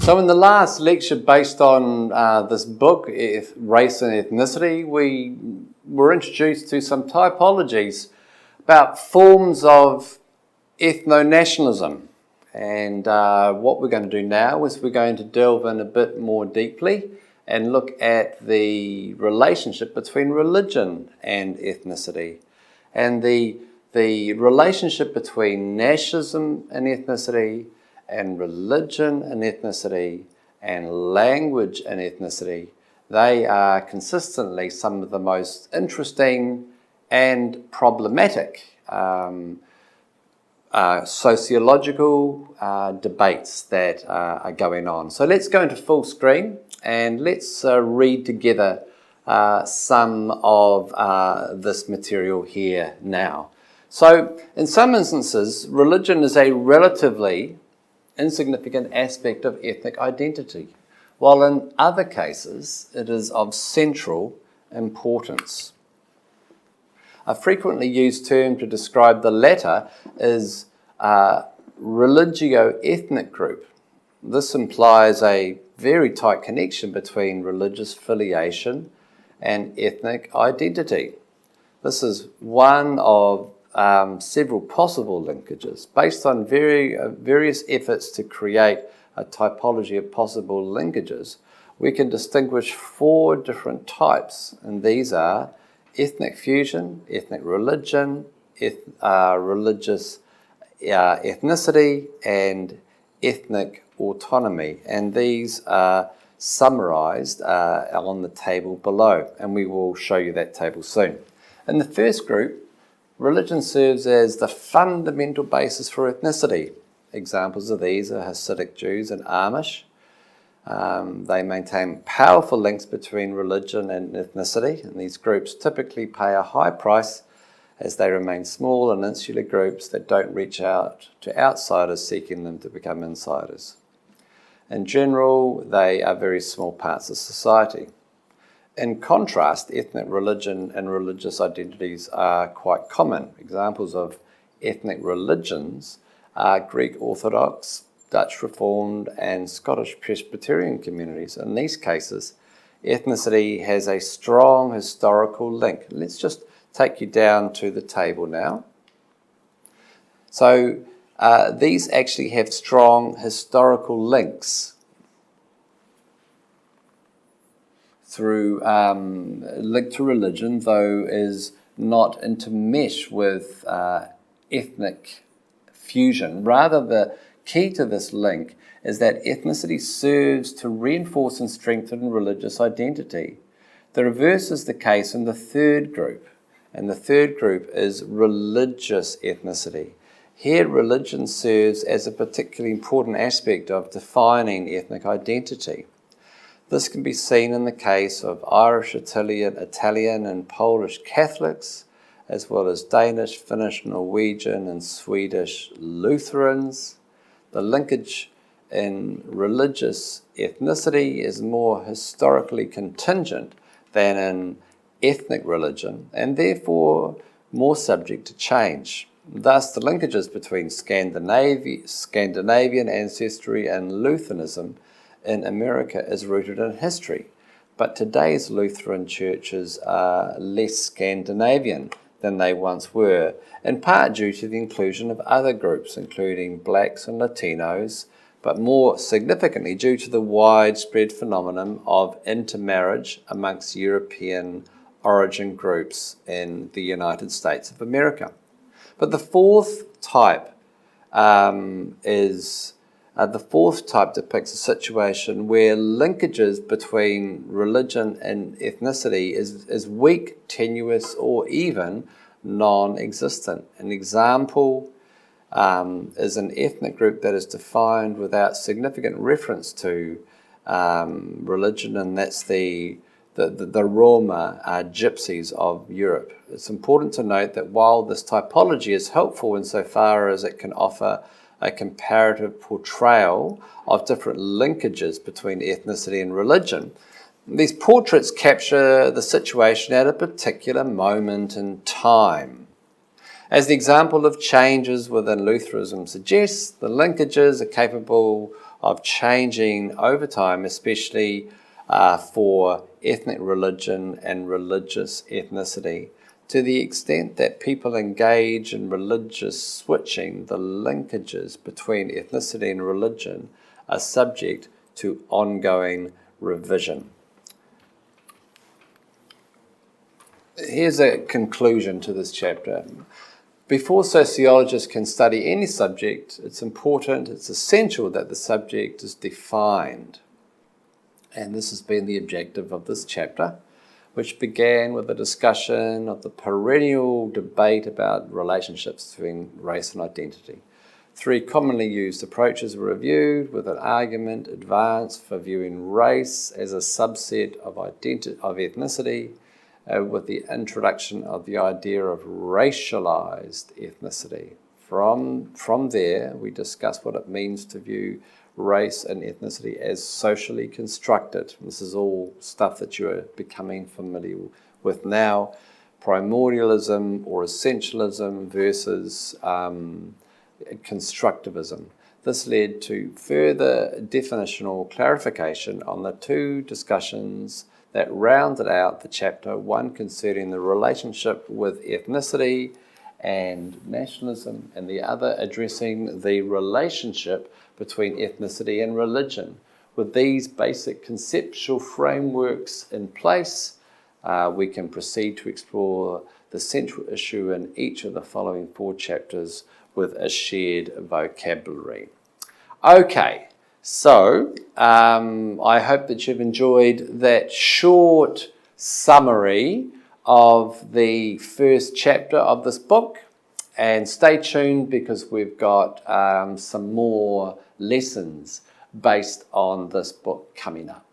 So in the last lecture based on this book, Race and Ethnicity, we were introduced to some typologies about forms of ethno-nationalism. And what we're going to do now is we're going to delve in a bit more deeply and look at the relationship between religion and ethnicity, and the relationship between nationalism and ethnicity, and religion and ethnicity, and language and ethnicity. They are consistently some of the most interesting and problematic sociological debates that are going on. So let's go into full screen and let's read together some of this material here now. So in some instances, religion is a relatively insignificant aspect of ethnic identity, while in other cases it is of central importance. A frequently used term to describe the latter is religio-ethnic group. This implies a very tight connection between religious affiliation and ethnic identity. This is one of several possible linkages. Based on various efforts to create a typology of possible linkages, we can distinguish 4 different types, and these are ethnic fusion, ethnic religion, religious ethnicity, and ethnic autonomy. And these are summarized on the table below, and we will show you that table soon. In the first group, religion serves as the fundamental basis for ethnicity. Examples of these are Hasidic Jews and Amish. They maintain powerful links between religion and ethnicity, and these groups typically pay a high price as they remain small and insular groups that don't reach out to outsiders seeking them to become insiders. In general, they are very small parts of society. In contrast, ethnic religion and religious identities are quite common. Examples of ethnic religions are Greek Orthodox, Dutch Reformed, and Scottish Presbyterian communities. In these cases, ethnicity has a strong historical link. Let's just take you down to the table now. So these actually have strong historical links through link to religion, though is not intermeshed with ethnic fusion. Rather, the key to this link is that ethnicity serves to reinforce and strengthen religious identity. The reverse is the case in the third group, and the third group is religious ethnicity. Here, religion serves as a particularly important aspect of defining ethnic identity. This can be seen in the case of Irish, Italian and Polish Catholics, as well as Danish, Finnish, Norwegian and Swedish Lutherans. The linkage in religious ethnicity is more historically contingent than in ethnic religion, and therefore more subject to change. Thus, the linkages between Scandinavian ancestry and Lutheranism in America is rooted in history, but today's Lutheran churches are less Scandinavian than they once were, in part due to the inclusion of other groups, including blacks and Latinos, but more significantly due to the widespread phenomenon of intermarriage amongst European origin groups in the United States of America. But the fourth type depicts a situation where linkages between religion and ethnicity is weak, tenuous, or even non-existent. An example is an ethnic group that is defined without significant reference to religion, and that's the Roma gypsies of Europe. It's important to note that while this typology is helpful insofar as it can offer a comparative portrayal of different linkages between ethnicity and religion, these portraits capture the situation at a particular moment in time. As the example of changes within Lutheranism suggests, the linkages are capable of changing over time, especially for ethnic religion and religious ethnicity. To the extent that people engage in religious switching, the linkages between ethnicity and religion are subject to ongoing revision. Here's a conclusion to this chapter. Before sociologists can study any subject, it's essential that the subject is defined. And this has been the objective of this chapter, which began with a discussion of the perennial debate about relationships between race and identity. 3 commonly used approaches were reviewed, with an argument advanced for viewing race as a subset of ethnicity, with the introduction of the idea of racialized ethnicity. From there, we discussed what it means to view race and ethnicity as socially constructed. This is all stuff that you are becoming familiar with now. Primordialism or essentialism versus constructivism. This led to further definitional clarification on the 2 discussions that rounded out the chapter, one concerning the relationship with ethnicity and nationalism, and the other addressing the relationship between ethnicity and religion. With these basic conceptual frameworks in place, we can proceed to explore the central issue in each of the following 4 chapters with a shared vocabulary. Okay, so I hope that you've enjoyed that short summary of the first chapter of this book, and stay tuned because we've got some more lessons based on this book coming up.